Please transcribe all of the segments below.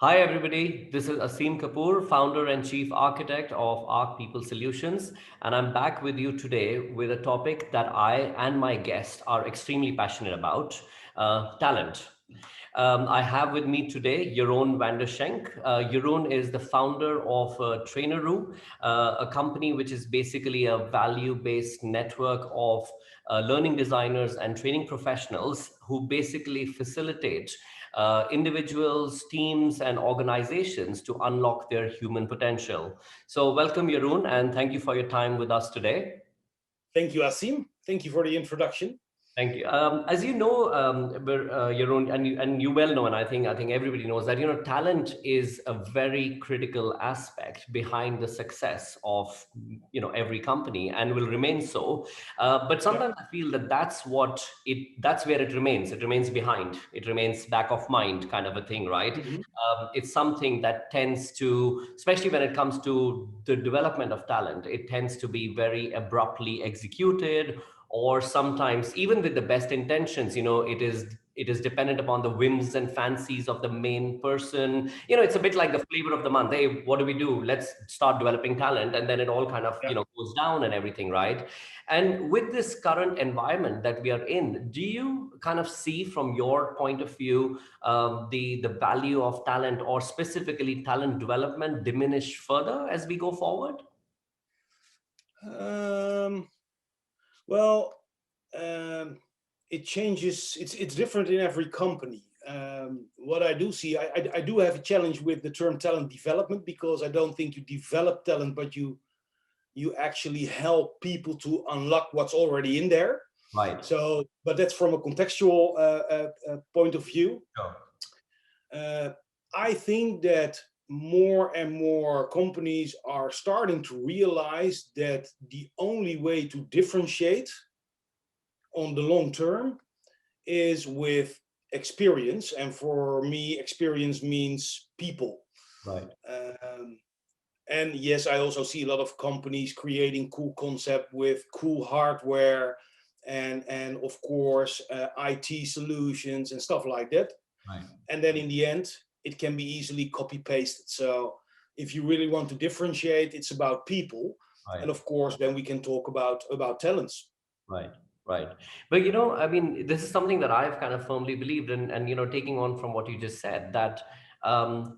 Hi, everybody. This is Asim Kapoor, founder and chief architect of Arc People Solutions. And I'm back with you today with a topic that I and my guest are extremely passionate about talent. I have with me today Jeroen van der Schenk. Jeroen is the founder of Traineroo, a company which is basically a value-based network of learning designers and training professionals who basically facilitate individuals, teams, and organizations to unlock their human potential. So, welcome, Jeroen, and thank you for your time with us today. Thank you, Asim. Thank you for the introduction. Thank you. As you know, Jeroen, and you well know, and I think everybody knows that talent is a very critical aspect behind the success of every company, and will remain so. But Yeah. sometimes I feel that that's where it remains. It remains behind. It remains back of mind, kind of a thing, right? Mhm. It's something that tends to, especially when it comes to the development of talent, it tends to be very abruptly executed, or sometimes even with the best intentions, it is dependent upon the whims and fancies of the main person. It's a bit like the flavor of the month. Hey, what do we do? Let's start developing talent, and then it all kind of Yeah. goes down and everything, right? And with this current environment that we are in, do you kind of see from your point of view the value of talent, or specifically talent development, diminish further as we go forward? Um, well, um, it changes. It's different in every company. What I do see, I do have a challenge with the term talent development, because I don't think you develop talent, but you actually help people to unlock what's already in there. Right. So, but that's from a contextual point of view. Sure. Uh, I think that more and more companies are starting to realize that the only way to differentiate on the long term is with experience. And for me, experience means people. Right. Um, and yes, I also see a lot of companies creating cool concept with cool hardware and of course IT solutions and stuff like that. Right. And then in the end it can be easily copy pasted. So if you really want to differentiate, it's about people. Right. And of course then we can talk about talents. Right, right. But I mean, this is something that I've kind of firmly believed in, and taking on from what you just said, that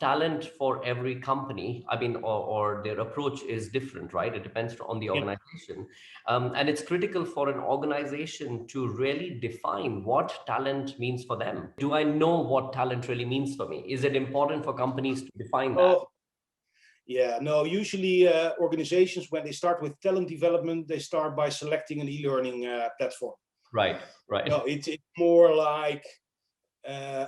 talent for every company, I mean, or their approach is different, right? It depends on the Yeah. organization, and it's critical for an organization to really define what talent means for them. Do I know what talent really means for me? Is it important for companies to define that? Oh, yeah. No, usually organizations, when they start with talent development, they start by selecting an e-learning platform. Right, right. No, it's more like,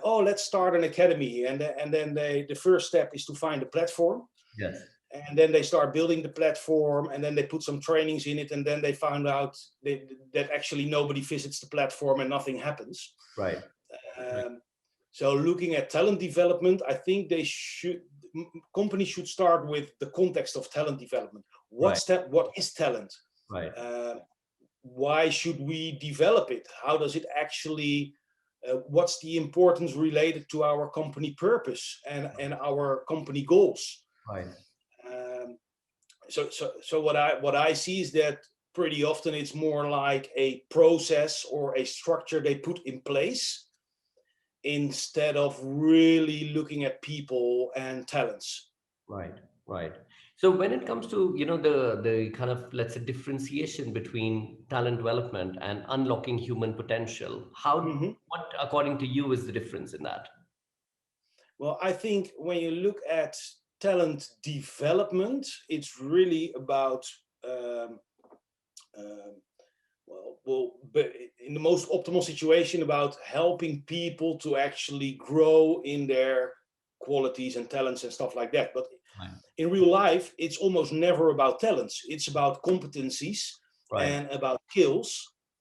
oh, let's start an academy. And then the first step is to find a platform. Yes. And then they start building the platform, and then they put some trainings in it, and then they found out that actually nobody visits the platform and nothing happens. Right. Right. Um, so looking at talent development, I think companies should start with the context of talent development. Right. What is talent? Right. Uh, why should we develop it? How does it actually? What's the importance related to our company purpose and our company goals? Right. Um, so what I see is that pretty often it's more like a process or a structure they put in place instead of really looking at people and talents. Right, right. So when it comes to, the kind of, let's say, differentiation between talent development and unlocking human potential, Mhm. what according to you is the difference in that? Well, I think when you look at talent development, it's really about um, um, but in the most optimal situation, about helping people to actually grow in their qualities and talents and stuff like that. But Right, in real life, it's almost never about talents. It's about competencies right, and about skills,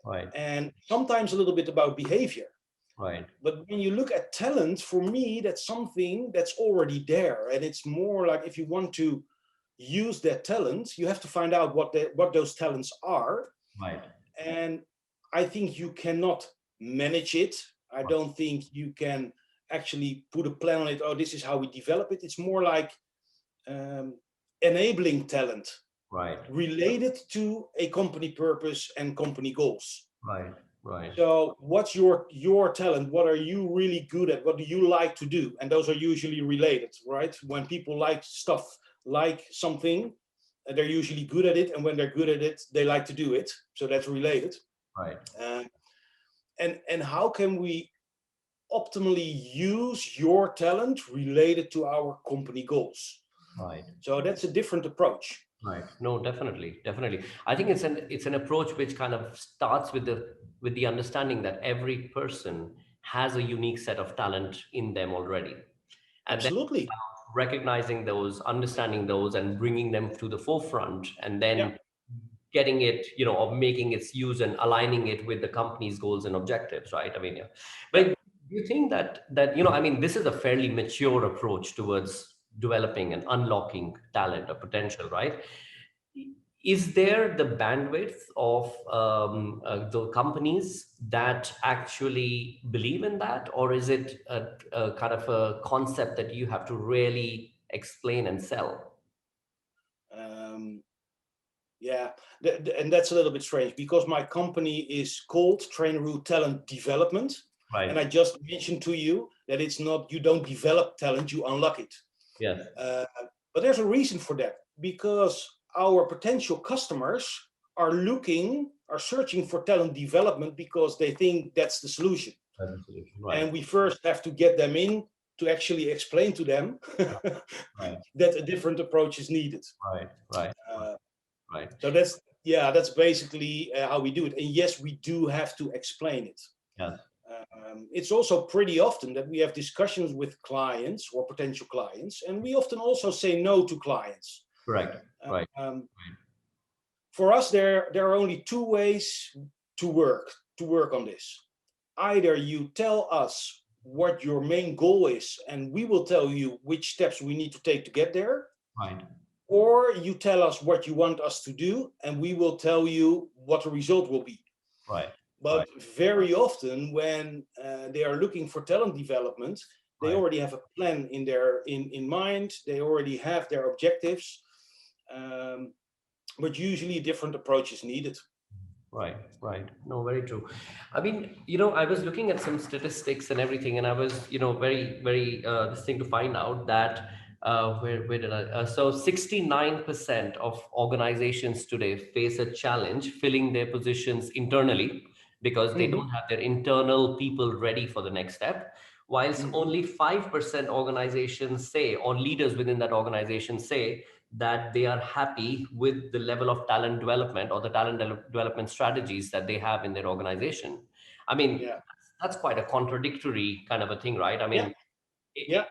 right, and sometimes a little bit about behavior. right, But when you look at talent, for me, that's something that's already there. And it's more like, if you want to use that talent, you have to find out what those talents are. right, And I think you cannot manage it. I don't think you can actually put a plan on it. Oh, this is how we develop it. It's more like um, enabling talent Right. related to a company purpose and company goals. Right. Right. So what's your talent? What are you really good at? What do you like to do? And those are usually related, right? When people like stuff, like something, they're usually good at it. And when they're good at it, they like to do it. So that's related. Right. Uh, and how can we optimally use your talent related to our company goals? Right. So that's a different approach. Right. No, definitely, definitely. I think it's an approach which kind of starts with the understanding that every person has a unique set of talent in them already, and then Absolutely. recognizing those, understanding those, and bringing them to the forefront, and Yeah. then getting it, or making its use and aligning it with the company's goals and objectives, right? I mean, yeah. But Yeah. do you think that I mean, this is a fairly mature approach towards developing and unlocking talent or potential, right? Is there the bandwidth of the companies that actually believe in that, or is it a kind of a concept that you have to really explain and sell? Um, Yeah, and that's a little bit strange because my company is called Traineroo Talent Development, and Right. I just mentioned to you that it's not, you don't develop talent, you unlock it. Yes. Uh, but there's a reason for that, because our potential customers are searching for talent development because they think that's the solution, That's the solution. Right. and we first have to get them in to actually explain to them Right. that a different approach is needed. Right. Right. Uh, Right. So that's basically how we do it. And yes, we do have to explain it. Yes. It's also pretty often that we have discussions with clients or potential clients, and we often also say no to clients. Correct. Right. Um, for us, there are only two ways to work on this. Either you tell us what your main goal is, and we will tell you which steps we need to take to get there, Right. or you tell us what you want us to do and we will tell you what the result will be. Right. But Right. very often when they are looking for talent development, they Right. already have a plan in mind, they already have their objectives, um, but usually a different approach is needed. Right, right. No, very true. I mean, I was looking at some statistics and everything, and I was, very, very this thing to find out that where did I? So 69% of organizations today face a challenge filling their positions internally because they Mm-hmm. don't have their internal people ready for the next step. Whilst Mm-hmm. only 5% organizations say, or leaders within that organization say, that they are happy with the level of talent development or the development strategies that they have in their organization. I mean, Yeah. that's quite a contradictory kind of a thing, right? I Yeah. mean, Yeah.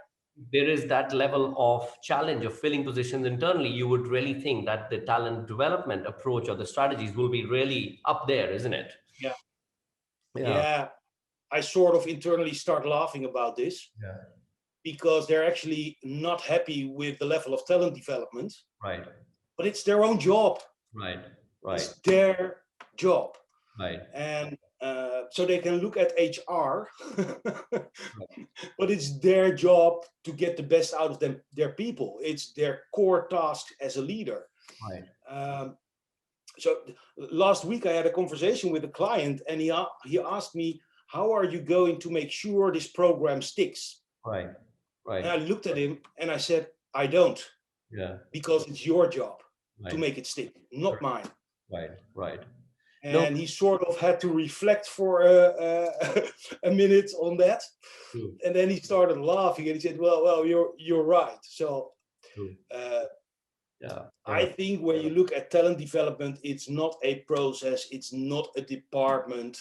there is that level of challenge of filling positions internally. You would really think that the talent development approach or the strategies will be really up there, isn't it? Yeah. Yeah. Yeah. I sort of internally start laughing about this Yeah. because they're actually not happy with the level of talent development, Right. but it's their own job. Right. Right. It's their job. Right. And so they can look at HR, Right. but it's their job to get the best out of them, their people. It's their core task as a leader. Right. Um, so last week I had a conversation with a client, and he asked me, "How are you going to make sure this program sticks?" Right. And Right. I looked at him and I said, "I don't, Yeah. because it's your job to Right. make it stick, not mine." Right. Right. No. And he sort of had to reflect for a minute on that, True. and then he started laughing and he said, "Well, you're right." So True. uh, Yeah. I Yeah. think when you look at talent development, it's not a process, it's not a department,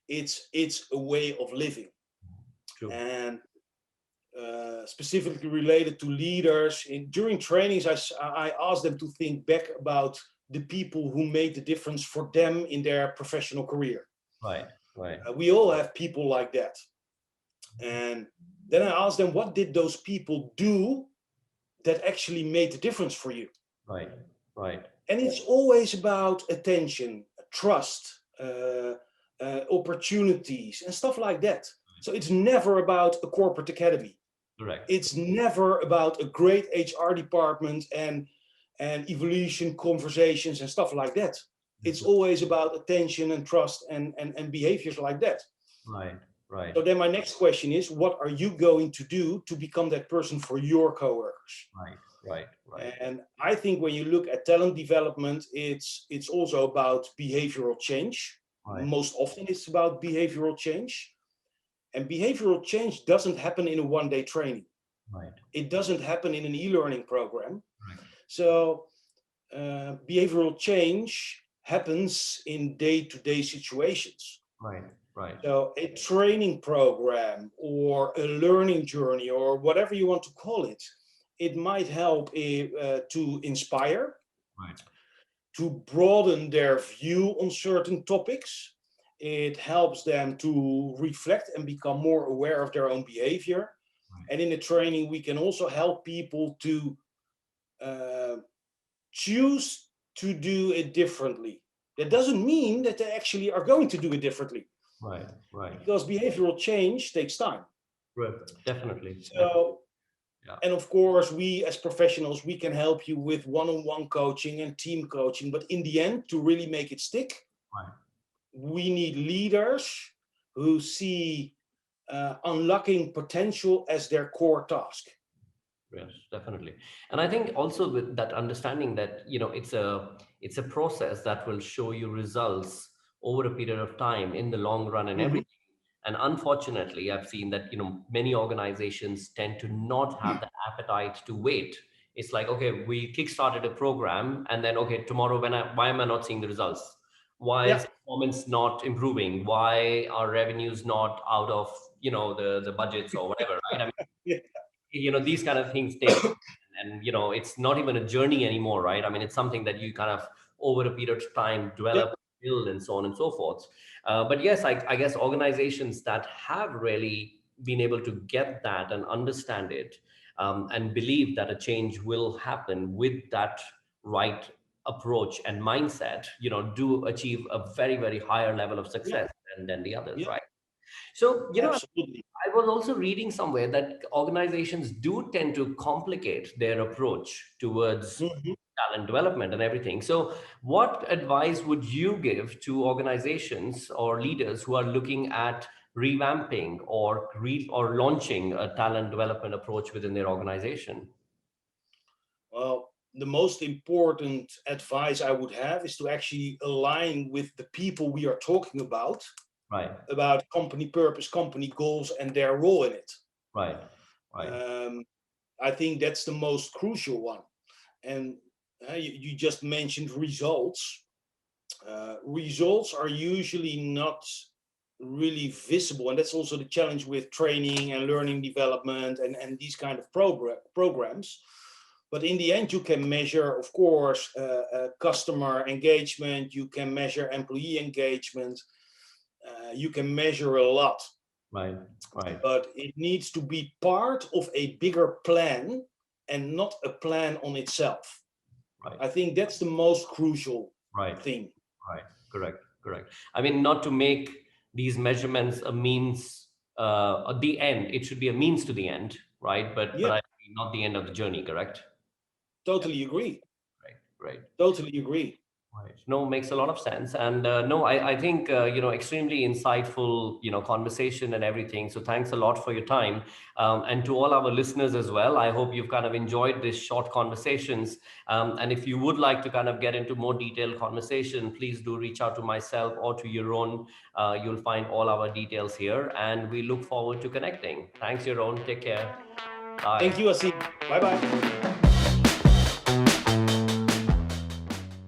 it's a way of living, True. and specifically related to leaders. During trainings, I asked them to think back about the people who made the difference for them in their professional career. Right. Right. We all have people like that. And then I asked them, what did those people do that actually made the difference for you? Right. Right. And it's always about attention, trust, opportunities, and stuff like that. So it's never about a corporate academy. Correct. It's never about a great HR department and evolution conversations and stuff like that. It's always about attention and trust and behaviors like that. Right. Right. So then my next question is, what are you going to do to become that person for your coworkers? Right. Right. Right. And I think when you look at talent development, it's also about behavioral change. Right. Most often it's about behavioral change. And behavioral change doesn't happen in a one-day training. Right. It doesn't happen in an e-learning program. Right. So behavioral change happens in day-to-day situations. Right. Right. So a training program or a learning journey or whatever you want to call it, it might help to inspire, Right. to broaden their view on certain topics. It helps them to reflect and become more aware of their own behavior. Right. And in the training, we can also help people to uh, choose to do it differently. That doesn't mean that they actually are going to do it differently, Right. Right. because behavioral change takes time. Right. Definitely. Definitely. So, Yeah. and of course, we as professionals, we can help you with one-on-one coaching and team coaching. But in the end, to really make it stick, Right. we need leaders who see unlocking potential as their core task. Yes, definitely. And I think also with that understanding that, it's a process that will show you results over a period of time in the long run and Mhm. everything. And unfortunately, I've seen that, many organizations tend to not have the appetite to wait. It's like, okay, we kickstarted a program and then, okay, tomorrow why am I not seeing the results? Why Yeah. is performance not improving? Why are revenues not out of, the budgets or whatever, right? I mean, Yeah. these kind of things take time, and it's not even a journey anymore, right? I mean, it's something that you kind of over a period of time Yeah. develop, build, and so on and so forth. But yes, I guess organizations that have really been able to get that and understand it, and believe that a change will happen with that right approach and mindset, do achieve a very, very higher level of Yeah. success than the others, Yeah. right? So, Absolutely. I was also reading somewhere that organizations do tend to complicate their approach towards Mhm. talent development and everything. So, what advice would you give to organizations or leaders who are looking at revamping or launching a talent development approach within their organization? Well, the most important advice I would have is to actually align with the people we are talking Right, about company purpose, company goals, and their role in it. right, right, Um, I think that's the most crucial one. And you just mentioned results. Results are usually not really visible, and that's also the challenge with training and learning development and these kind of programs. But in the end, you can measure, of course, customer engagement. You can measure employee engagement. You can measure a lot, right, right, but it needs to be part of a bigger plan and not a plan on itself. right, I think that's the most crucial right. thing. Right. Correct. Correct. I mean, not to make these measurements a means, at the end. It should be a means to the end, right? But Yeah, I not the end of the journey. Correct. Yeah. totally agree. Right. Right. Totally agree. Right. No, makes a lot of sense. And no, I think, extremely insightful, conversation and everything. So thanks a lot for your time. And to all our listeners as well, I hope you've kind of enjoyed this short conversations. And if you would like to kind of get into more detailed conversation, please do reach out to myself or to your own. You'll find all our details here. And we look forward to connecting. Thanks, your own. Take care. Thank Bye. you, Asim. Bye bye.